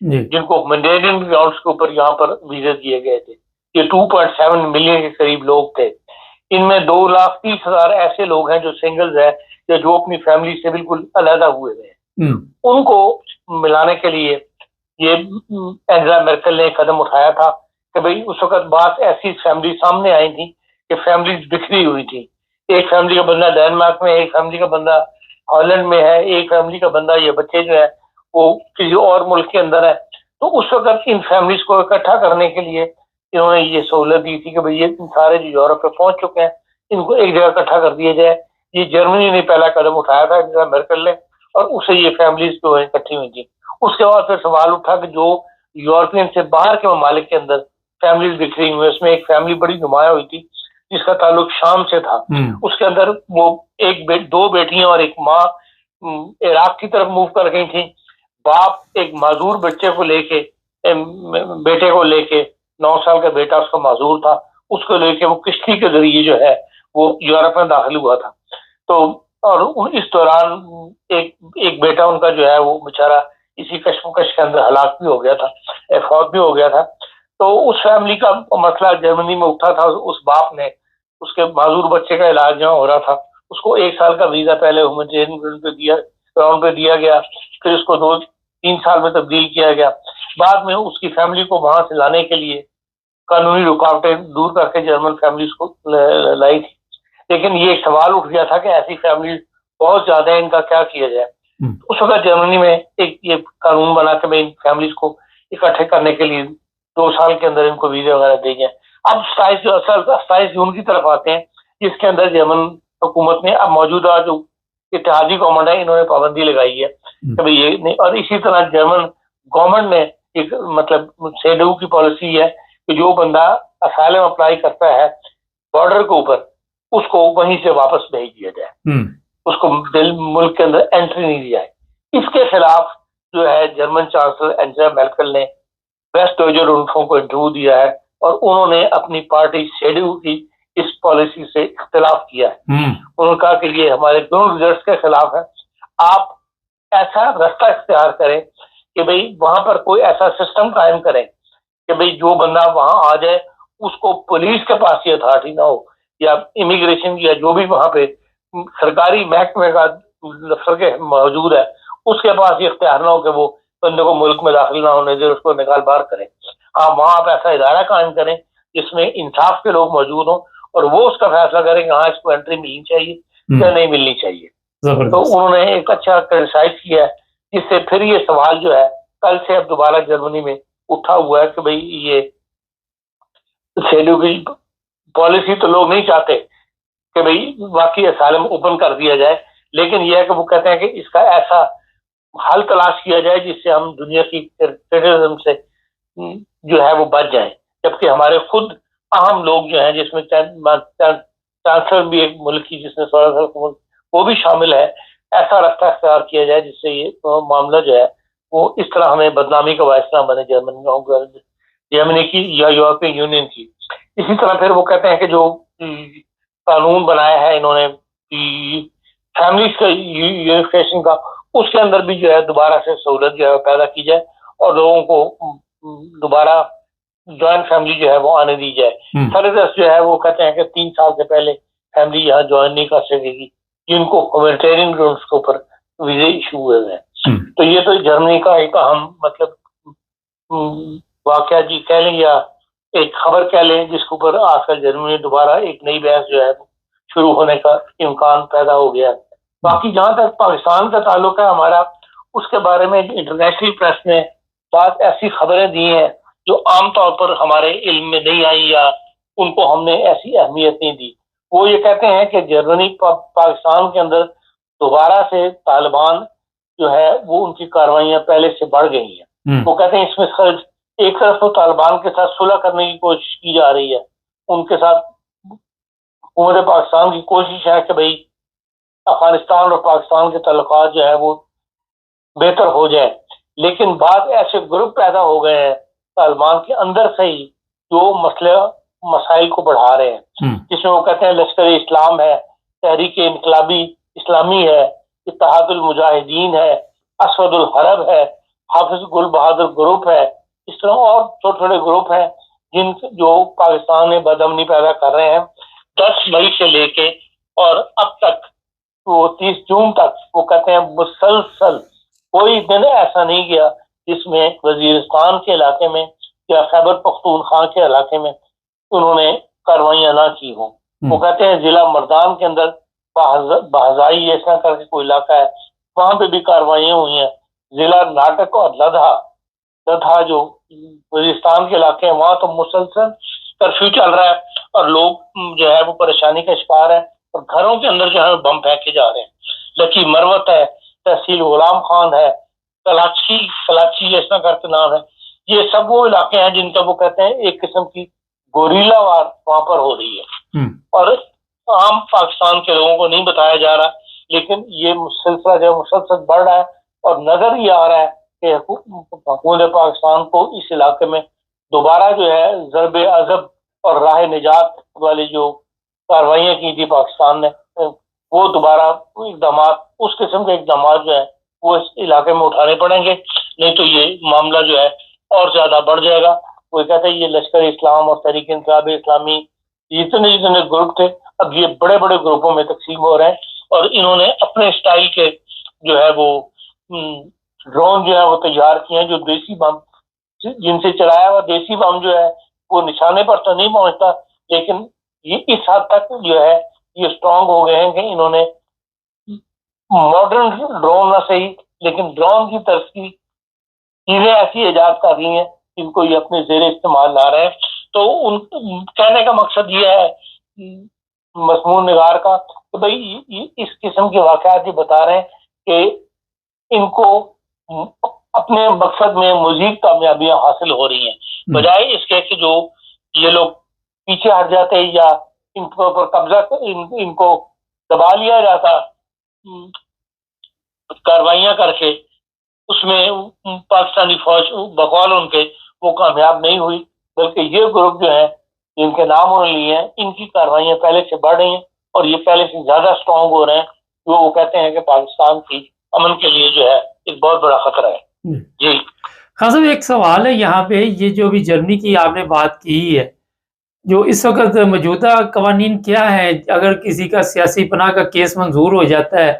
جی جن کو ہیومینیٹرین گراؤنڈس کے اوپر یہاں پر ویزے دیے گئے تھے. یہ 2.7 ملین کے قریب لوگ تھے. ان میں 2,30,000 ایسے لوگ ہیں جو سنگلز ہیں یا جو اپنی فیملی سے بالکل علیحدہ ہوئے ہوئے ہیں. ان کو ملانے کے لیے یہ اینجلا مرکل نے قدم اٹھایا تھا کہ بھئی اس وقت بات ایسی فیملی سامنے آئی تھی کہ فیملیز بکھری ہوئی تھی. ایک فیملی کا بندہ ڈینمارک میں ہے, ایک فیملی کا بندہ ہالینڈ میں ہے, ایک فیملی کا بندہ یہ بچے جو ہے وہ کسی اور ملک کے اندر ہے. تو اس وقت ان فیملیز کو اکٹھا کرنے کے لیے انہوں نے یہ سہولت دی تھی کہ بھئی یہ سارے جو یورپ میں پہنچ چکے ہیں ان کو ایک جگہ اکٹھا کر دیا جائے. یہ جرمنی نے پہلا قدم اٹھایا تھا اینجلا مرکل نے, اور اسے یہ فیملیز جو ہیں اکٹھی ہوئی تھیں. اس کے بعد پھر سوال اٹھا کہ جو یورپین سے باہر کے ممالک کے اندر فیملیز بکھری ہوئی, اس میں ایک فیملی بڑی نمایاں ہوئی تھی جس کا تعلق شام سے تھا. اس کے اندر وہ دو بیٹیاں اور ایک ماں عراق کی طرف موو کر گئی تھیں. باپ ایک معذور بچے کو لے کے, بیٹے کو لے کے, 9 سال کا بیٹا اس کا معذور تھا, اس کو لے کے وہ کشتی کے ذریعے جو ہے وہ یورپ میں داخل ہوا تھا. تو اور اس دوران ایک بیٹا ان کا جو ہے وہ بیچارہ اسی کشمکش کے اندر ہلاک بھی ہو گیا تھا, فوت بھی ہو گیا تھا. تو اس فیملی کا مسئلہ جرمنی میں اٹھا تھا. اس باپ نے اس کے معذور بچے کا علاج جہاں ہو رہا تھا اس کو 1 سال کا ویزا پہلے گراؤنڈ پہ دیا گیا, پھر اس کو 2-3 سال میں تبدیل کیا گیا. بعد میں اس کی فیملی کو وہاں سے لانے کے لیے قانونی رکاوٹیں دور کر کے جرمن فیملیز کو لائی تھی. لیکن یہ ایک سوال اٹھ گیا تھا کہ ایسی فیملیز بہت زیادہ ہیں, ان کا کیا کیا جائے. اس وقت جرمنی میں ایک یہ قانون بنا کہ ان فیملیز کو اکٹھے کرنے کے لیے 2 سال کے اندر ان کو ویزے وغیرہ دے جائیں. اب 27 جون کی طرف آتے ہیں جس کے اندر جرمن حکومت نے اب موجودہ جو اتحادی گورنمنٹ ہے انہوں نے پابندی لگائی ہے کہ بھئی یہ نہیں. اور اسی طرح جرمن گورنمنٹ نے ایک مطلب سیڈو کی پالیسی ہے کہ جو بندہ اسائلم اپلائی کرتا ہے بارڈر کے اوپر اس کو وہیں سے واپس بھیج دیا جائے, اس کو ملک کے اندر انٹری نہیں دی جائے. اس کے خلاف جو ہے جرمن چانسلر اینجلا مرکل نے ویسٹ ڈوئچر رونفوں کو انٹرویو دیا ہے اور انہوں نے اپنی پارٹی سیڈو کی اس پالیسی سے اختلاف کیا ہے. انہوں نے کہا کہ یہ ہمارے دونوں ریزلٹس کے خلاف ہے. آپ ایسا رستہ اختیار کریں کہ بھئی وہاں پر کوئی ایسا سسٹم قائم کریں کہ بھئی جو بندہ وہاں آ جائے اس کو پولیس کے پاس یہ اتھارٹی نہ ہو یا امیگریشن یا جو بھی وہاں پہ سرکاری محکمے کا دفتر کے موجود ہے اس کے پاس یہ اختیار نہ ہو کہ وہ بندے کو ملک میں داخل نہ ہونے دے, اس کو نکال باہر کریں. ہاں وہاں آپ ایسا ادارہ قائم کریں جس میں انصاف کے لوگ موجود ہوں اور وہ اس کا فیصلہ کریں کہ ہاں اس کو انٹری ملنی چاہیے یا نہیں ملنی چاہیے. تو انہوں نے ایک اچھا کرسائز کیا ہے جس سے پھر یہ سوال جو ہے کل سے اب دوبارہ جرمنی میں اٹھا ہوا ہے کہ بھئی یہ سیڈو کی پالیسی تو لوگ نہیں چاہتے کہ بھئی واقعی اسائلم اوپن کر دیا جائے, لیکن یہ ہے کہ وہ کہتے ہیں کہ اس کا ایسا حل تلاش کیا جائے جس سے ہم دنیا کی ٹیررزم سے جو ہے وہ بچ جائیں, جبکہ ہمارے خود اہم لوگ جو ہیں جس میں چانسلر بھی ایک ملک کی جس نے 16 سال وہ بھی شامل ہے, ایسا رستہ اختیار کیا جائے جس سے یہ معاملہ جو ہے وہ اس طرح ہمیں بدنامی کا باعث نہ بنے جرمنی کی یا یورپین یونین کی. اسی طرح پھر وہ کہتے ہیں کہ جو قانون بنایا ہے انہوں نے فیملیز کا یونیفیکیشن کا, اس کے اندر بھی جو ہے دوبارہ سے سہولت جو ہے پیدا کی جائے اور لوگوں کو دوبارہ جوائنٹ فیملی جو ہے وہ آنے دی جائے. سردس جو ہے وہ کہتے ہیں کہ 3 سال سے پہلے فیملی یہاں جوائن نہیں کر سکے گی جن کو ہیومینیٹرین گراؤنڈس کے اوپر ویزے ایشو ہوئے ہیں. تو یہ تو جرمنی کا ایک اہم مطلب واقعہ جی کہہ لیں یا ایک خبر کہہ لیں جس کے اوپر آج کل جرمنی میں دوبارہ ایک نئی بحث جو ہے شروع ہونے کا امکان پیدا ہو گیا. باقی جہاں تک پاکستان کا تعلق ہے ہمارا, اس کے بارے میں انٹرنیشنل پریس نے بعض ایسی خبریں دی ہیں جو عام طور پر ہمارے علم میں نہیں آئی یا ان کو ہم نے ایسی اہمیت نہیں دی. وہ یہ کہتے ہیں کہ جرمنی پاکستان کے اندر دوبارہ سے طالبان جو ہے وہ ان کی کاروائیاں پہلے سے بڑھ گئی ہیں. وہ کہتے ہیں اس میں ایک طرف تو طالبان کے ساتھ صلح کرنے کی کوشش کی جا رہی ہے, ان کے ساتھ حکومت پاکستان کی کوشش ہے کہ بھئی افغانستان اور پاکستان کے تعلقات جو ہے وہ بہتر ہو جائیں, لیکن بعض ایسے گروپ پیدا ہو گئے ہیں طالبان کے اندر سے ہی جو مسائل کو بڑھا رہے ہیں, جس میں وہ کہتے ہیں لشکر اسلام ہے, تحریک انقلابی اسلامی ہے, اتحاد المجاہدین ہے, اسود الحرب ہے, حافظ گل بہادر گروپ ہے، اس طرح اور چھوٹے چھوٹے گروپ ہیں جن جو پاکستان میں بدامنی پیدا کر رہے ہیں. 10 مئی سے لے کے اور اب تک وہ 30 جون تک وہ کہتے ہیں مسلسل کوئی دن ایسا نہیں گیا جس میں وزیرستان کے علاقے میں یا خیبر پختونخوا کے علاقے میں انہوں نے کاروائیاں نہ کی ہوں. وہ کہتے ہیں ضلع مردان کے اندر بہزائی ایسا کر کے کوئی علاقہ ہے، وہاں پہ بھی کاروائیاں ہوئی ہیں. ضلع ناٹک اور لدھا جو وزیرستان کے علاقے ہیں وہاں تو مسلسل کرفیو چل رہا ہے اور لوگ جو ہے وہ پریشانی کا شکار ہے اور گھروں کے اندر جو ہے بم پھینکے جا رہے ہیں. لکی مروت ہے، تحصیل غلام خان ہے، کلاچی ایسا کر کے نام ہے. یہ سب وہ علاقے ہیں جن کا وہ کہتے ہیں ایک قسم کی گوریلا وار وہاں پر ہو رہی ہے اور عام پاکستان کے لوگوں کو نہیں بتایا جا رہا، لیکن یہ سلسلہ جو مسلسل بڑھ رہا ہے اور نظر ہی آ رہا ہے کہ حکومت پاکستان کو اس علاقے میں دوبارہ جو ہے ضرب عضب اور راہ نجات والی جو کاروائیاں کی تھی پاکستان نے، وہ دوبارہ اقدامات اس قسم کے اقدامات جو ہے وہ اس علاقے میں اٹھانے پڑیں گے، نہیں تو یہ معاملہ جو ہے اور زیادہ بڑھ جائے گا. وہ کہتے ہیں یہ لشکر اسلام اور تحریک انقلاب اسلامی جتنے گروپ تھے اب یہ بڑے بڑے گروپوں میں تقسیم ہو رہے ہیں اور انہوں نے اپنے سٹائل کے جو ہے وہ ڈرون جو ہے وہ تیار کیے ہیں، جو دیسی بم جن سے چلایا ہوا دیسی بم جو ہے وہ نشانے پر تو نہیں پہنچتا، لیکن یہ اس حد تک جو ہے یہ اسٹرانگ ہو گئے ہیں کہ انہوں نے ماڈرن ڈرون نہ صحیح لیکن ڈرون کی طرف کی چیزیں ایسی ایجاد کر رہی ہیں جن کو یہ اپنے زیر استعمال لا رہے ہیں. تو ان کہنے کا مقصد یہ ہے مضمون نگار کا کہ بھائی اس قسم کے واقعات یہ بتا رہے ہیں کہ ان کو اپنے مقصد میں مزید کامیابیاں حاصل ہو رہی ہیں، بجائے اس کے کہ جو یہ لوگ پیچھے ہٹ جاتے یا ان کے اوپر قبضہ ان کو دبا لیا جاتا کاروائیاں کر کے. اس میں پاکستانی فوج بقول ان کے وہ کامیاب نہیں ہوئی، بلکہ یہ گروپ جو ہے جن کے نام انہوں نے لیے ہیں ان کی کاروائیاں پہلے سے بڑھ رہی ہیں اور یہ پہلے سے زیادہ اسٹرانگ ہو رہے ہیں، جو وہ کہتے ہیں کہ پاکستان کی امن کے لیے جو ہے ایک بہت بڑا خطرہ ہے. جی خان صاحب ایک سوال ہے یہاں پہ، یہ جو بھی جرمنی کی آپ نے بات کی ہے، جو اس وقت موجودہ قوانین کیا ہے؟ اگر کسی کا سیاسی پناہ کا کیس منظور ہو جاتا ہے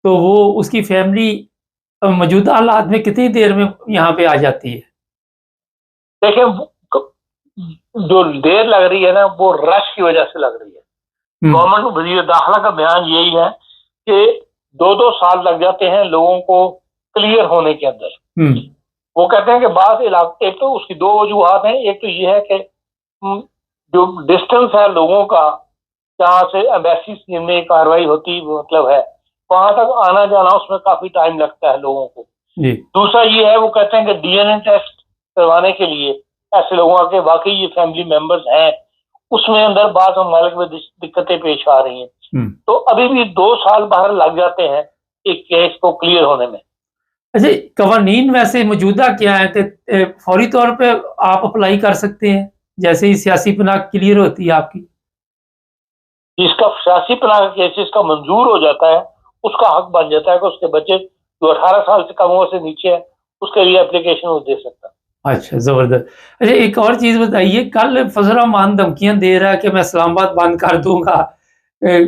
تو وہ اس کی فیملی موجودہ حالات میں کتنی دیر میں یہاں پہ آ جاتی ہے؟ دیکھیں جو دیر لگ رہی ہے نا وہ رش کی وجہ سے لگ رہی ہے. گورنمنٹ وزیر داخلہ کا بیان یہی ہے کہ 2 سال لگ جاتے ہیں لوگوں کو کلیئر ہونے کے اندر. وہ کہتے ہیں کہ بعض علاقے، ایک تو اس کی 2 وجوہات ہیں. ایک تو یہ ہے کہ جو ڈسٹنس ہے لوگوں کا جہاں سے ایمبیسی جن میں کاروائی ہوتی مطلب ہے وہاں تک آنا جانا اس میں کافی ٹائم لگتا ہے لوگوں کو. دوسرا یہ ہے وہ کہتے ہیں کہ ڈی این اے ٹیسٹ کروانے کے لیے ایسے لوگوں کے واقعی یہ فیملی ممبرز ہیں اس میں اندر بعض ممالک میں دقتیں پیش آ رہی ہیں. تو ابھی بھی 2 سال باہر لگ جاتے ہیں ایک کیس کو کلیئر ہونے میں. اچھا قوانین ویسے موجودہ کیا ہے کہ فوری طور پہ آپ اپلائی کر سکتے ہیں جیسے ہی سیاسی پناہ کلیئر ہوتی ہے آپ کی؟ جس کا سیاسی پناہ کا کیس اس کا منظور ہو جاتا ہے اس کا حق بن جاتا ہے کہ اس کے بچے جو 18 سال سے کم عمر سے نیچے ہے اس کے لیے اپلیکیشن وہ دے سکتا ہے. اچھا زبردست. اچھا ایک اور چیز بتائیے، کل فضل الرحمان دھمکیاں دے رہا ہے کہ میں اسلام آباد بند کر دوں گا،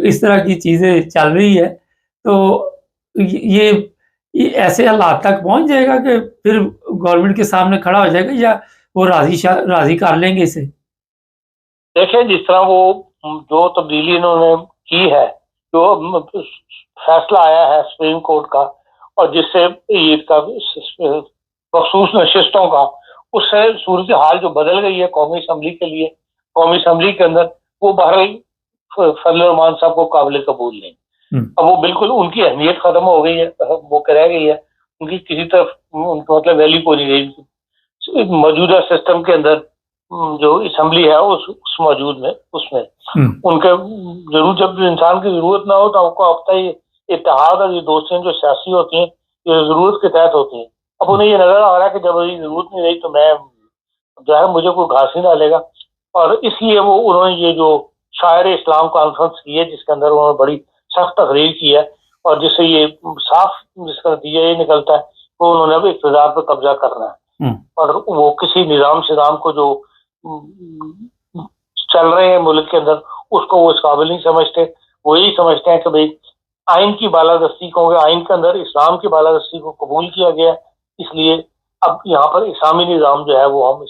اس طرح کی چیزیں چل رہی ہے، تو یہ ایسے حالات تک پہنچ جائے گا کہ پھر گورنمنٹ کے سامنے کھڑا ہو جائے گا یا وہ راضی کر لیں گے اسے؟ دیکھیں جس طرح وہ جو تبدیلی انہوں نے کی ہے، جو فیصلہ آیا ہے سپریم کورٹ کا اور جس سے عید کا مخصوص نشستوں کا، اس سے صورتحال جو بدل گئی ہے قومی اسمبلی کے لیے، قومی اسمبلی کے اندر وہ بہرحال فضل الرحمان صاحب کو قابل قبول نہیں. اب وہ بالکل ان کی اہمیت ختم ہو گئی ہے، وہ رہ گئی ہے، ان کی کسی طرف ان کا مطلب ویلیو کو نہیں رہی. موجودہ سسٹم کے اندر جو اسمبلی ہے اس موجود میں اس میں ان کے ضرور جب انسان کی ضرورت نہ ہو تو آپ کو پتہ ہی اتحاد اور یہ دوستیاں جو سیاسی ہوتی ہیں یہ ضرورت کے تحت ہوتی ہیں. اب انہیں یہ نظر آ رہا ہے کہ جب یہ ضرورت نہیں رہی تو میں جو ہے مجھے کوئی گھاس ہی ڈالے گا، اور اس لیے وہ انہوں نے یہ جو شاعر اسلام کانفرنس کی ہے جس کے اندر انہوں نے بڑی سخت تقریر کی ہے اور جس سے یہ صاف جس کا نتیجہ یہ نکلتا ہے تو انہوں نے اب اقتدار پہ قبضہ کرنا ہے، اور وہ کسی نظام شدام کو جو چل رہے ہیں ملک کے اندر اس کو وہ اس قابل نہیں سمجھتے. وہ یہی سمجھتے ہیں کہ بھئی آئین کی بالادستی کو، آئین کے اندر اسلام کی بالادستی کو قبول کیا گیا، اس لیے اب یہاں پر اسلامی نظام جو ہے وہ ہم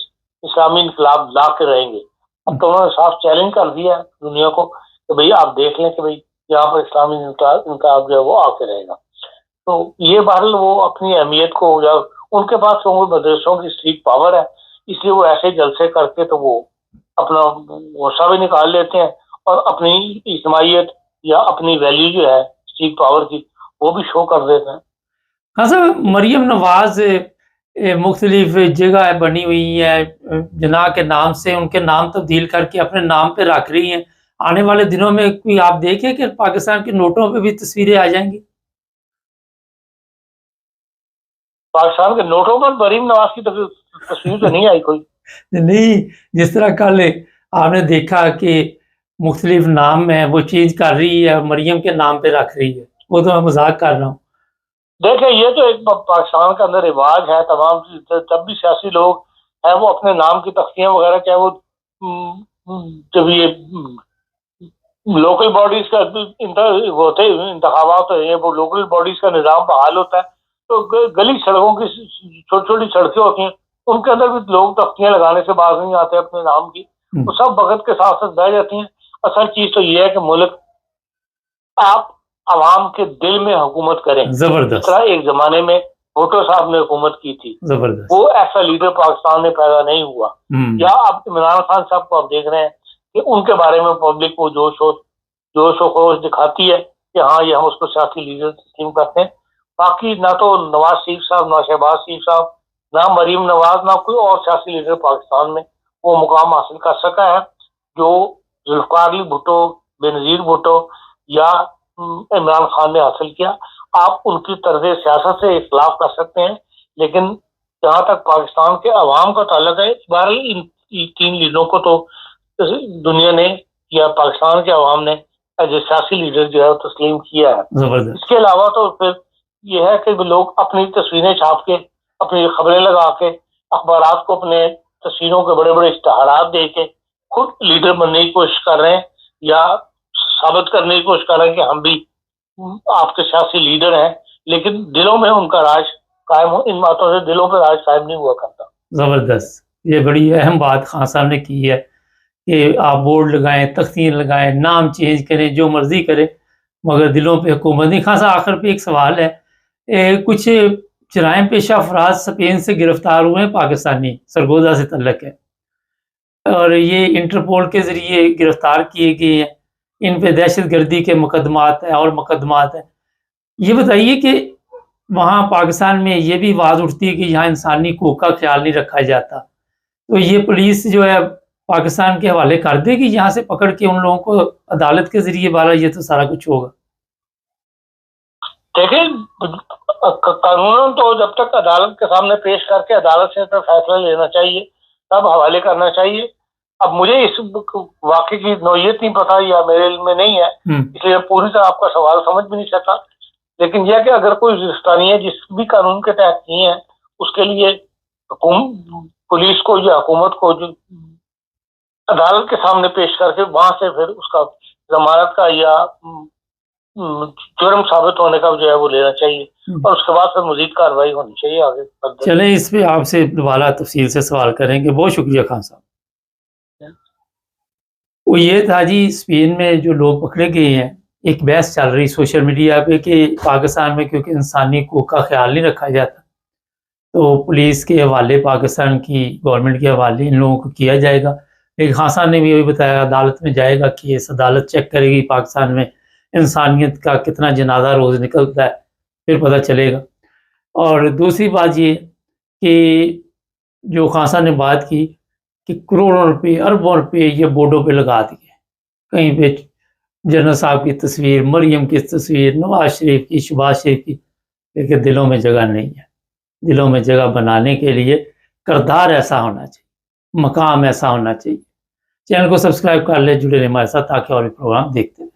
اسلامی انقلاب لا کے رہیں گے. اب تو انہوں نے صاف چیلنج کر دیا دنیا کو کہ بھئی آپ دیکھ لیں کہ بھئی یہاں پر اسلامی انقلاب جو ہے وہ آ کے رہے گا. تو یہ بہرحال وہ اپنی اہمیت کو، ان کے پاس مدرسوں کی اسٹریٹ پاور ہے، اس لیے وہ ایسے جلسے کر کے تو وہ اپنا غصہ بھی نکال لیتے ہیں اور اپنی اجتماعیت یا اپنی ویلیو جو ہے اسٹریٹ پاور کی وہ بھی شو کر دیتے ہیں. ہاں سر، مریم نواز مختلف جگہ بنی ہوئی ہے جناح کے نام سے، ان کے نام تبدیل کر کے اپنے نام پہ رکھ رہی ہیں. آنے والے دنوں میں کوئی آپ دیکھیں کہ پاکستان کے نوٹوں پہ بھی تصویریں آ جائیں گی؟ پاکستان کے نوٹوں پر مریم نواز کی تصویر تو نہیں آئی کوئی. نہیں، جس طرح کل آپ نے دیکھا کہ مختلف نام ہے وہ چینج کر رہی ہے، مریم کے نام پہ رکھ رہی ہے، وہ تو میں مذاق کر رہا ہوں. دیکھیں یہ تو ایک پاکستان کے اندر رواج ہے، تمام جب بھی سیاسی لوگ ہیں وہ اپنے نام کی تختیاں وغیرہ، چاہے وہ جب یہ لوکل باڈیز کا ہوتے انتخابات ہوتے ہیں، وہ لوکل باڈیز کا نظام بحال ہوتا ہے تو گلی سڑکوں کی چھوٹی چھوٹی سڑکیں ہوتی ہیں، ان کے اندر بھی لوگ تختیاں لگانے سے باز نہیں آتے اپنے نام کی، وہ سب وقت کے ساتھ ساتھ بہ جاتی ہیں. اصل چیز تو یہ ہے کہ ملک آپ عوام کے دل میں حکومت کریں. زبردست. ایک زمانے میں بھٹو صاحب نے حکومت کی تھی، زبردست. وہ ایسا لیڈر پاکستان میں پیدا نہیں ہوا. یا اب عمران خان صاحب کو آپ دیکھ رہے ہیں کہ ان کے بارے میں پبلک کو جوش و خروش دکھاتی ہے کہ ہاں یہ ہم اس کو سیاسی لیڈر تسلیم کرتے ہیں. باقی نہ تو نواز شریف صاحب، نہ شہباز شریف صاحب، نہ مریم نواز، نہ کوئی اور سیاسی لیڈر پاکستان میں وہ مقام حاصل کر سکا ہے جو ذوالفقار علی بھٹو، بینظیر بھٹو یا عمران خان نے حاصل کیا. آپ ان کی طرز سیاست سے اختلاف کر سکتے ہیں، لیکن جہاں تک پاکستان کے عوام کا تعلق ہے، بہرحال ان تین لیڈروں کو تو دنیا نے یا پاکستان کے عوام نے ایز اے سیاسی لیڈر جو ہے تسلیم کیا ہے. اس کے علاوہ تو پھر یہ ہے کہ لوگ اپنی تصویریں چھاپ کے، اپنی خبریں لگا کے، اخبارات کو اپنے تصویروں کے بڑے بڑے اشتہارات دے کے خود لیڈر بننے کی کوشش کر رہے ہیں یا ثابت کرنے کی کوشش کر رہے ہیں کہ ہم بھی آپ کے سیاسی لیڈر ہیں، لیکن دلوں میں ان کا راج قائم ہو، ان باتوں سے دلوں پہ راج قائم نہیں ہوا کرتا. زبردست. یہ بڑی اہم بات خان صاحب نے کی ہے کہ آپ بورڈ لگائیں، تختیاں لگائیں، نام چینج کریں، جو مرضی کریں، مگر دلوں پہ حکومت نہیں. خان صاحب آخر پہ ایک سوال ہے، کچھ جرائم پیشہ افراد اسپین سے گرفتار ہوئے ہیں، پاکستانی سرگودا سے تعلق ہے، اور یہ انٹرپول کے ذریعے گرفتار کیے گئے ہیں. ان پہ دہشت گردی کے مقدمات ہیں اور مقدمات ہیں. یہ بتائیے کہ وہاں پاکستان میں یہ بھی آواز اٹھتی ہے کہ یہاں انسانی حقوق کا خیال نہیں رکھا جاتا، تو یہ پولیس جو ہے پاکستان کے حوالے کر دے گی یہاں سے پکڑ کے ان لوگوں کو عدالت کے ذریعے؟ بارہ یہ تو سارا کچھ ہوگا. دیکھیں قانون تو جب تک عدالت کے سامنے پیش کر کے عدالت سے فیصلہ لینا چاہیے، تب حوالے کرنا چاہیے. اب مجھے اس واقعے کی نوعیت نہیں پتا یا میرے علم میں نہیں ہے، اس لیے پوری طرح آپ کا سوال سمجھ بھی نہیں سکا. لیکن یہ کہ اگر کوئی گرفتاریاں جس بھی قانون کے تحت کی ہیں، اس کے لیے پولیس کو یا حکومت کو جو عدالت کے سامنے پیش کر کے وہاں سے پھر اس کا ضمانت کا یا جرم ثابت ہونے کا جو ہے وہ لینا چاہیے، اور اس کے بعد پھر مزید کارروائی ہونی چاہیے آگے. چلیں اس پہ آپ سے دوبارہ تفصیل سے سوال کریں گے. بہت شکریہ خان صاحب. وہ یہ تھا جی، اسپین میں جو لوگ پکڑے گئے ہیں، ایک بحث چل رہی سوشل میڈیا پہ کہ پاکستان میں کیونکہ انسانی حقوق کا خیال نہیں رکھا جاتا تو پولیس کے حوالے، پاکستان کی گورنمنٹ کے حوالے ان لوگوں کو کیا جائے گا. لیکن خان صاحب نے بھی یہی بتایا عدالت میں جائے گا، کیس عدالت چیک کرے گی پاکستان میں انسانیت کا کتنا جنازہ روز نکلتا ہے، پھر پتہ چلے گا. اور دوسری بات یہ کہ جو خان صاحب نے بات کی کہ کروڑوں روپے، اربوں روپے یہ بورڈوں پہ لگا دیے، کہیں پہ جنرل صاحب کی تصویر، مریم کی تصویر، نواز شریف کی، شہباز شریف کی، لیکن دلوں میں جگہ نہیں ہے. دلوں میں جگہ بنانے کے لیے کردار ایسا ہونا چاہیے، مقام ایسا ہونا چاہیے. چینل کو سبسکرائب کر لیں، جڑے رہیں ہمارے ساتھ تاکہ اور بھی پروگرام دیکھتے رہیں.